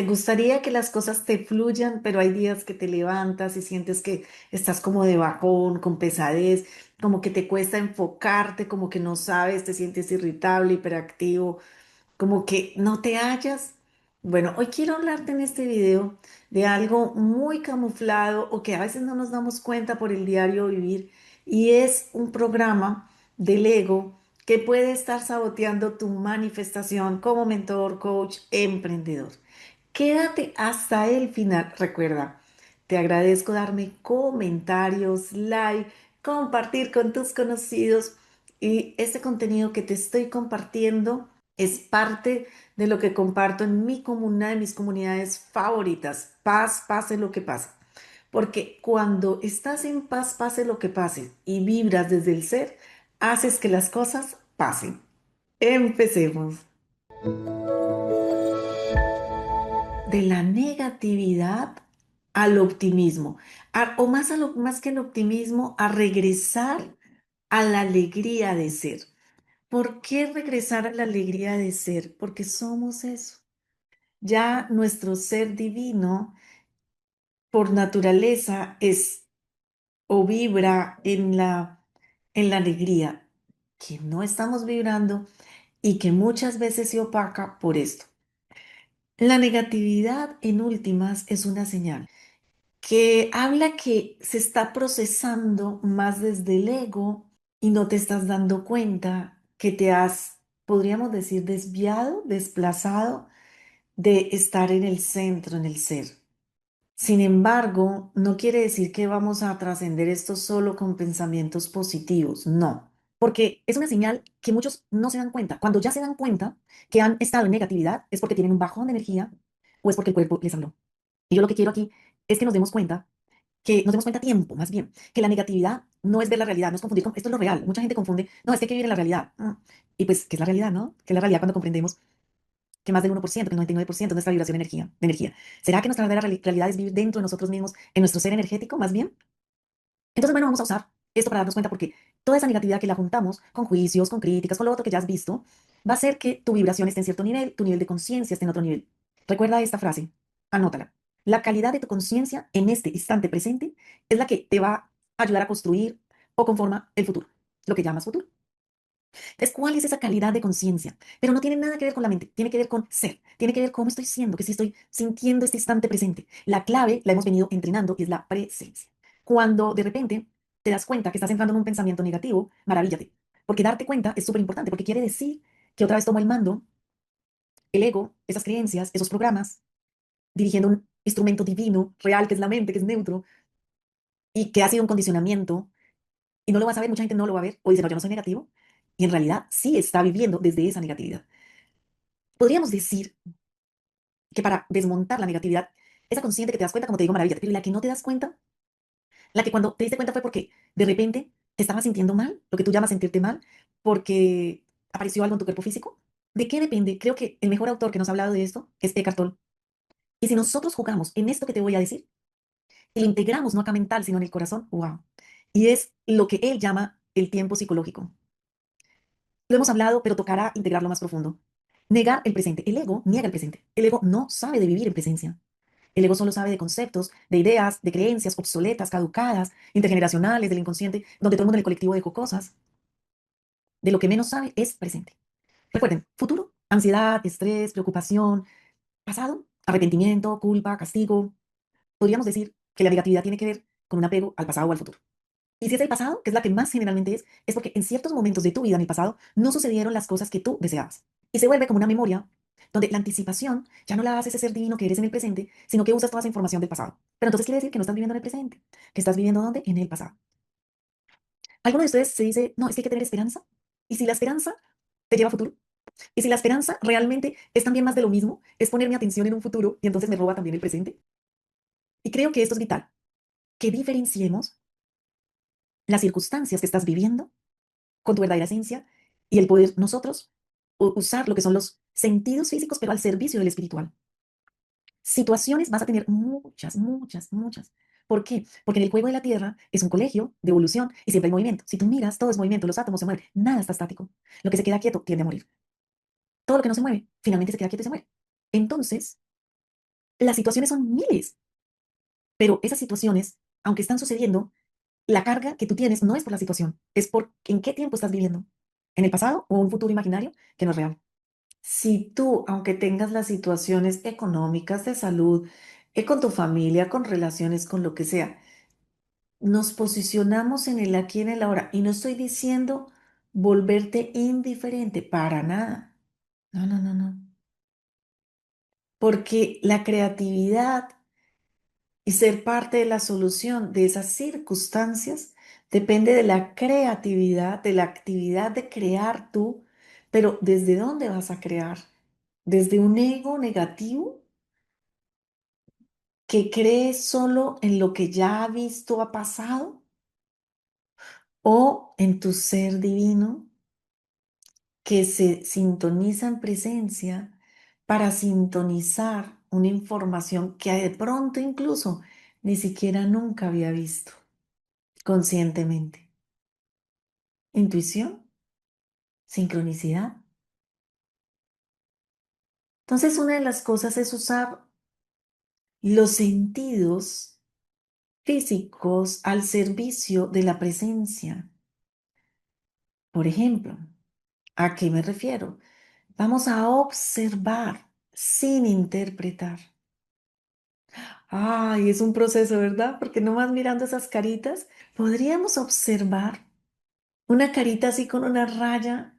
¿Te gustaría que las cosas te fluyan, pero hay días que te levantas y sientes que estás como de bajón, con pesadez, como que te cuesta enfocarte, como que no sabes, te sientes irritable, hiperactivo, como que no te hallas? Bueno, hoy quiero hablarte en este video de algo muy camuflado o que a veces no nos damos cuenta por el diario vivir, y es un programa del ego que puede estar saboteando tu manifestación como mentor, coach, emprendedor. Quédate hasta el final. Recuerda, te agradezco darme comentarios, like, compartir con tus conocidos, y este contenido que te estoy compartiendo es parte de lo que comparto en mi comunidad, de mis comunidades favoritas. Paz, pase lo que pase. Porque cuando estás en paz, pase lo que pase, y vibras desde el ser, haces que las cosas pasen. Empecemos. De la negatividad al optimismo, o más, más que el optimismo, a regresar a la alegría de ser. ¿Por qué regresar a la alegría de ser? Porque somos eso. Ya nuestro ser divino, por naturaleza, es o vibra en la alegría, que no estamos vibrando y que muchas veces se opaca por esto. La negatividad, en últimas, es una señal que habla que se está procesando más desde el ego y no te estás dando cuenta que te has, podríamos decir, desviado, desplazado de estar en el centro, en el ser. Sin embargo, no quiere decir que vamos a trascender esto solo con pensamientos positivos, no, porque es una señal que muchos no se dan cuenta. Cuando ya se dan cuenta que han estado en negatividad, es porque tienen un bajón de energía o es porque el cuerpo les habló. Y yo lo que quiero aquí es que nos demos cuenta a tiempo, más bien, que la negatividad no es ver la realidad, no es confundir con esto es lo real. Mucha gente confunde, no, es que hay que vivir en la realidad. Y pues, ¿qué es la realidad, no? ¿Qué es la realidad cuando comprendemos que más del 1%, que el 99% es nuestra vibración de energía? ¿Será que nuestra verdadera realidad es vivir dentro de nosotros mismos, en nuestro ser energético, más bien? Entonces, bueno, vamos a usar esto para darnos cuenta, porque toda esa negatividad que la juntamos con juicios, con críticas, con lo otro que ya has visto, va a hacer que tu vibración esté en cierto nivel, tu nivel de conciencia esté en otro nivel. Recuerda esta frase, anótala. La calidad de tu conciencia en este instante presente es la que te va a ayudar a construir o conforma el futuro, lo que llamas futuro. Entonces, ¿cuál es esa calidad de conciencia? Pero no tiene nada que ver con la mente, tiene que ver con ser, tiene que ver cómo estoy siendo, que si estoy sintiendo este instante presente. La clave la hemos venido entrenando y es la presencia. Cuando de repente te das cuenta que estás entrando en un pensamiento negativo, maravíllate, porque darte cuenta es súper importante, porque quiere decir que otra vez tomo el mando, el ego, esas creencias, esos programas, dirigiendo un instrumento divino, real, que es la mente, que es neutro, y que ha sido un condicionamiento, y no lo vas a ver, mucha gente no lo va a ver, o dice, no, yo no soy negativo, y en realidad sí está viviendo desde esa negatividad. Podríamos decir que para desmontar la negatividad, esa consciente que te das cuenta, como te digo, maravilla, pero la que no te das cuenta, la que cuando te diste cuenta fue porque de repente te estabas sintiendo mal, lo que tú llamas sentirte mal, porque apareció algo en tu cuerpo físico. ¿De qué depende? Creo que el mejor autor que nos ha hablado de esto es Eckhart Tolle. Y si nosotros jugamos en esto que te voy a decir, y lo integramos no acá mental, sino en el corazón, wow. Y es lo que él llama el tiempo psicológico. Lo hemos hablado, pero tocará integrarlo más profundo. Negar el presente. El ego niega el presente. El ego no sabe de vivir en presencia. El ego solo sabe de conceptos, de ideas, de creencias obsoletas, caducadas, intergeneracionales, del inconsciente, donde todo el mundo en el colectivo dejó cosas. De lo que menos sabe es presente. Recuerden, futuro, ansiedad, estrés, preocupación; pasado, arrepentimiento, culpa, castigo. Podríamos decir que la negatividad tiene que ver con un apego al pasado o al futuro. Y si es el pasado, que es la que más generalmente es porque en ciertos momentos de tu vida en el pasado no sucedieron las cosas que tú deseabas. Y se vuelve como una memoria donde la anticipación ya no la hace ese ser divino que eres en el presente, sino que usas toda esa información del pasado. Pero entonces quiere decir que no estás viviendo en el presente, que estás viviendo ¿dónde? En el pasado. ¿Alguno de ustedes se dice, no, es que hay que tener esperanza? ¿Y si la esperanza te lleva a futuro? ¿Y si la esperanza realmente es también más de lo mismo? Es poner mi atención en un futuro y entonces me roba también el presente. Y creo que esto es vital, que diferenciemos las circunstancias que estás viviendo con tu verdadera esencia y el poder nosotros usar lo que son los sentidos físicos, pero al servicio del espiritual. Situaciones vas a tener muchas, muchas, muchas. ¿Por qué? Porque en el juego de la Tierra es un colegio de evolución y siempre hay movimiento. Si tú miras, todo es movimiento, los átomos se mueven, nada está estático. Lo que se queda quieto tiende a morir. Todo lo que no se mueve, finalmente se queda quieto y se muere. Entonces, Las situaciones son miles, pero esas situaciones, aunque están sucediendo, la carga que tú tienes no es por la situación, es por en qué tiempo estás viviendo, en el pasado o un futuro imaginario que no es real. Si tú, aunque tengas las situaciones económicas, de salud, con tu familia, con relaciones, con lo que sea, nos posicionamos en el aquí y en el ahora, y no estoy diciendo volverte indiferente, para nada. No, no, no, no. Porque la creatividad y ser parte de la solución de esas circunstancias depende de la creatividad, de la actividad de crear tú, pero ¿desde dónde vas a crear? ¿Desde un ego negativo que cree solo en lo que ya ha visto, ha pasado? ¿O en tu ser divino que se sintoniza en presencia para sintonizar una información que de pronto incluso ni siquiera nunca había visto conscientemente? Intuición, sincronicidad. Entonces, una de las cosas es usar los sentidos físicos al servicio de la presencia. Por ejemplo, ¿a qué me refiero? Vamos a observar sin interpretar. Ay, es un proceso, ¿verdad? Porque nomás mirando esas caritas, podríamos observar una carita así con una raya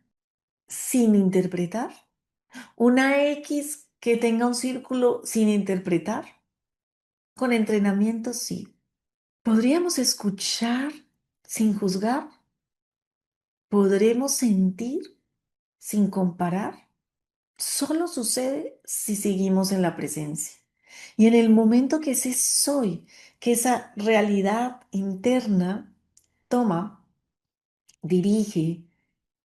sin interpretar. Una X que tenga un círculo sin interpretar. Con entrenamiento, sí. Podríamos escuchar sin juzgar. Podremos sentir sin comparar. Solo sucede si seguimos en la presencia. Y en el momento que ese soy, que esa realidad interna toma, dirige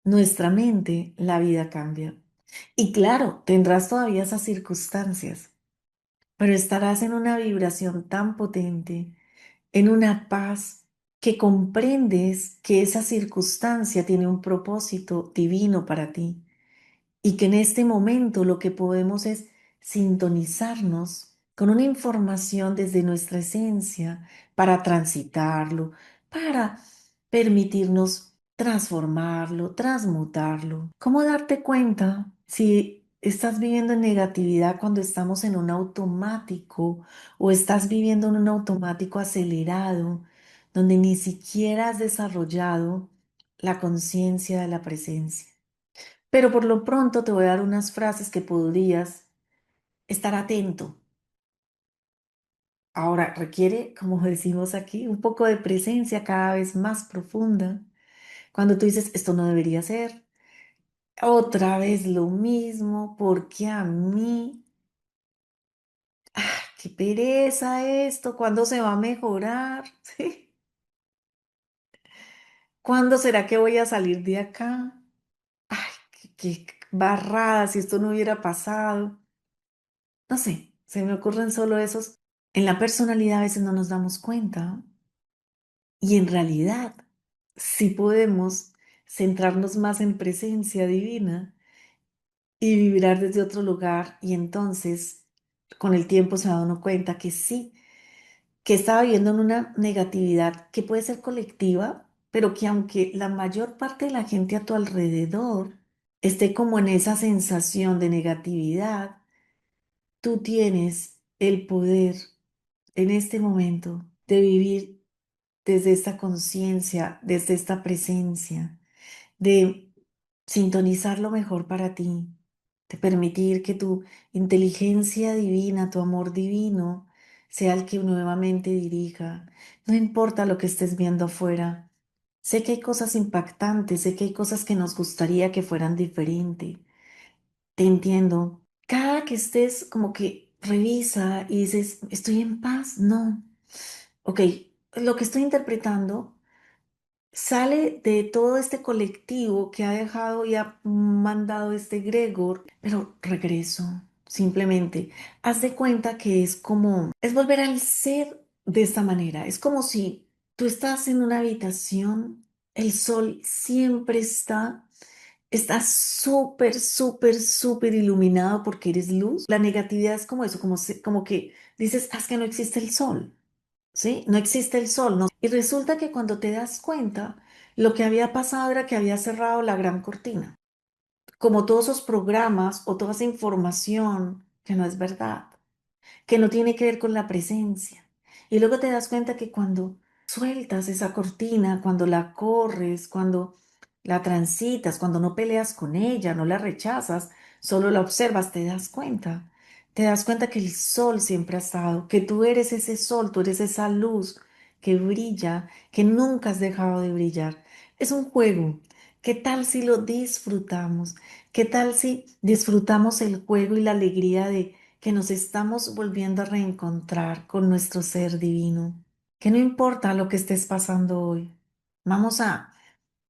nuestra mente, la vida cambia. Y claro, tendrás todavía esas circunstancias, pero estarás en una vibración tan potente, en una paz, que comprendes que esa circunstancia tiene un propósito divino para ti y que en este momento lo que podemos es sintonizarnos con una información desde nuestra esencia para transitarlo, para permitirnos transformarlo, transmutarlo. ¿Cómo darte cuenta si estás viviendo en negatividad cuando estamos en un automático o estás viviendo en un automático acelerado donde ni siquiera has desarrollado la conciencia de la presencia? Pero por lo pronto te voy a dar unas frases que podrías estar atento. Ahora requiere, como decimos aquí, un poco de presencia cada vez más profunda. Cuando tú dices, esto no debería ser, otra vez lo mismo, porque a mí, qué pereza esto, ¿cuándo se va a mejorar? ¿Sí? ¿Cuándo será que voy a salir de acá? Ay, qué barrada si esto no hubiera pasado. No sé, se me ocurren solo esos. En la personalidad a veces no nos damos cuenta y en realidad sí podemos centrarnos más en presencia divina y vibrar desde otro lugar, y entonces con el tiempo se da uno cuenta que sí, que estaba viviendo en una negatividad que puede ser colectiva, pero que aunque la mayor parte de la gente a tu alrededor esté como en esa sensación de negatividad, tú tienes el poder en este momento de vivir desde esta conciencia, desde esta presencia, de sintonizar lo mejor para ti, de permitir que tu inteligencia divina, tu amor divino, sea el que nuevamente dirija. No importa lo que estés viendo afuera. Sé que hay cosas impactantes, sé que hay cosas que nos gustaría que fueran diferentes. Te entiendo. Cada que estés como que revisa y dices, ¿estoy en paz? No. Ok, lo que estoy interpretando sale de todo este colectivo que ha dejado y ha mandado este egregor, pero regreso. Simplemente, haz de cuenta que es como, es volver al ser de esta manera. Es como si tú estás en una habitación, el sol siempre está Estás súper, súper, súper iluminado porque eres luz. La negatividad es como eso, como que dices, "Ah, es que no existe el sol, ¿sí? No existe el sol, ¿no?". Y resulta que cuando te das cuenta, lo que había pasado era que había cerrado la gran cortina, como todos esos programas o toda esa información que no es verdad, que no tiene que ver con la presencia. Y luego te das cuenta que cuando sueltas esa cortina, cuando la corres, cuando la transitas, cuando no peleas con ella, no la rechazas, solo la observas, te das cuenta. Te das cuenta que el sol siempre ha estado, que tú eres ese sol, tú eres esa luz que brilla, que nunca has dejado de brillar. Es un juego. ¿Qué tal si lo disfrutamos? ¿Qué tal si disfrutamos el juego y la alegría de que nos estamos volviendo a reencontrar con nuestro ser divino? Que no importa lo que estés pasando hoy, vamos a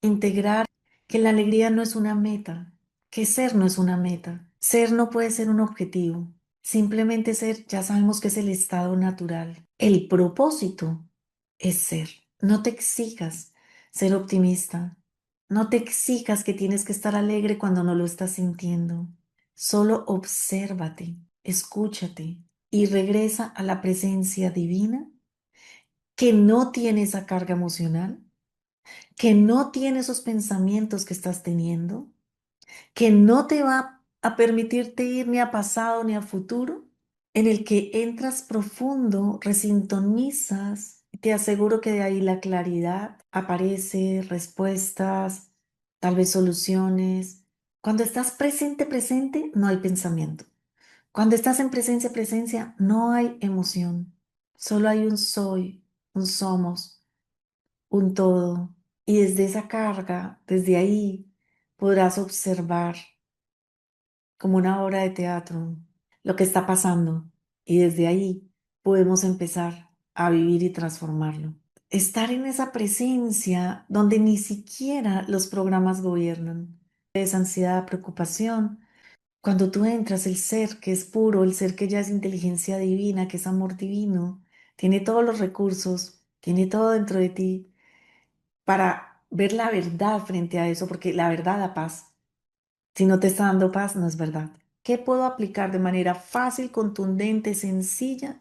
integrar que la alegría no es una meta, que ser no es una meta, ser no puede ser un objetivo, simplemente ser ya sabemos que es el estado natural. El propósito es ser. No te exijas ser optimista, no te exijas que tienes que estar alegre cuando no lo estás sintiendo. Solo obsérvate, escúchate y regresa a la presencia divina que no tiene esa carga emocional, que no tiene esos pensamientos que estás teniendo, que no te va a permitirte ir ni a pasado ni a futuro, en el que entras profundo, resintonizas, y te aseguro que de ahí la claridad aparece, respuestas, tal vez soluciones. Cuando estás presente, presente, no hay pensamiento. Cuando estás en presencia, presencia, no hay emoción. Solo hay un soy, un somos, un todo. Y desde esa carga, desde ahí, podrás observar como una obra de teatro lo que está pasando. Y desde ahí podemos empezar a vivir y transformarlo. Estar en esa presencia donde ni siquiera los programas gobiernan. Es ansiedad, preocupación. Cuando tú entras, el ser que es puro, el ser que ya es inteligencia divina, que es amor divino, tiene todos los recursos, tiene todo dentro de ti para ver la verdad frente a eso, porque la verdad da paz. Si no te está dando paz, no es verdad. ¿Qué puedo aplicar de manera fácil, contundente, sencilla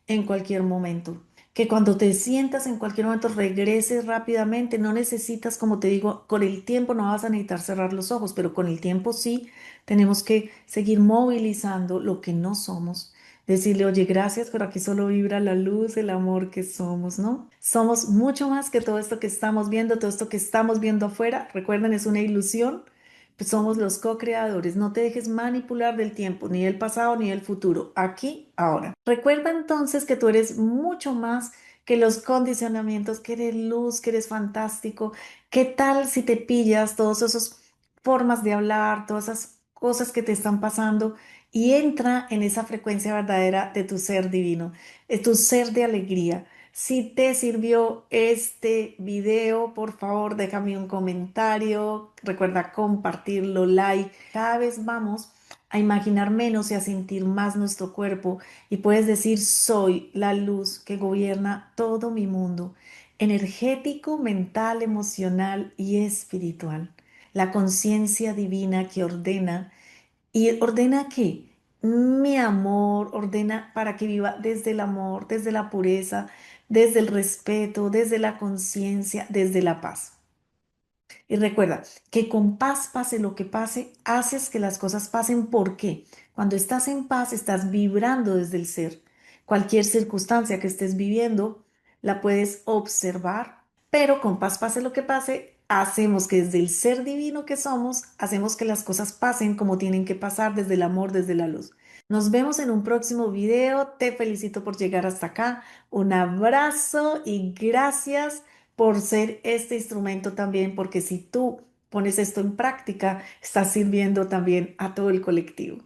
en cualquier momento? Que cuando te sientas en cualquier momento regreses rápidamente. No necesitas, como te digo, con el tiempo no vas a necesitar cerrar los ojos, pero con el tiempo sí tenemos que seguir movilizando lo que no somos. Decirle, oye, gracias, pero aquí solo vibra la luz, el amor que somos, ¿no? Somos mucho más que todo esto que estamos viendo, todo esto que estamos viendo afuera. Recuerden, es una ilusión. Pues somos los co-creadores. No te dejes manipular del tiempo, ni del pasado, ni del futuro. Aquí, ahora. Recuerda entonces que tú eres mucho más que los condicionamientos, que eres luz, que eres fantástico. ¿Qué tal si te pillas todas esas formas de hablar, todas esas cosas que te están pasando y entra en esa frecuencia verdadera de tu ser divino, de tu ser de alegría? Si te sirvió este video, por favor, déjame un comentario. Recuerda compartirlo, like. Cada vez vamos a imaginar menos y a sentir más nuestro cuerpo y puedes decir, soy la luz que gobierna todo mi mundo, energético, mental, emocional y espiritual. La conciencia divina que ordena. ¿Y ordena qué? Mi amor, ordena para que viva desde el amor, desde la pureza, desde el respeto, desde la conciencia, desde la paz. Y recuerda que con paz, pase lo que pase, haces que las cosas pasen. ¿Por qué? Cuando estás en paz, estás vibrando desde el ser. Cualquier circunstancia que estés viviendo, la puedes observar, pero con paz, pase lo que pase, hacemos que desde el ser divino que somos, hacemos que las cosas pasen como tienen que pasar desde el amor, desde la luz. Nos vemos en un próximo video. Te felicito por llegar hasta acá. Un abrazo y gracias por ser este instrumento también, porque si tú pones esto en práctica, estás sirviendo también a todo el colectivo.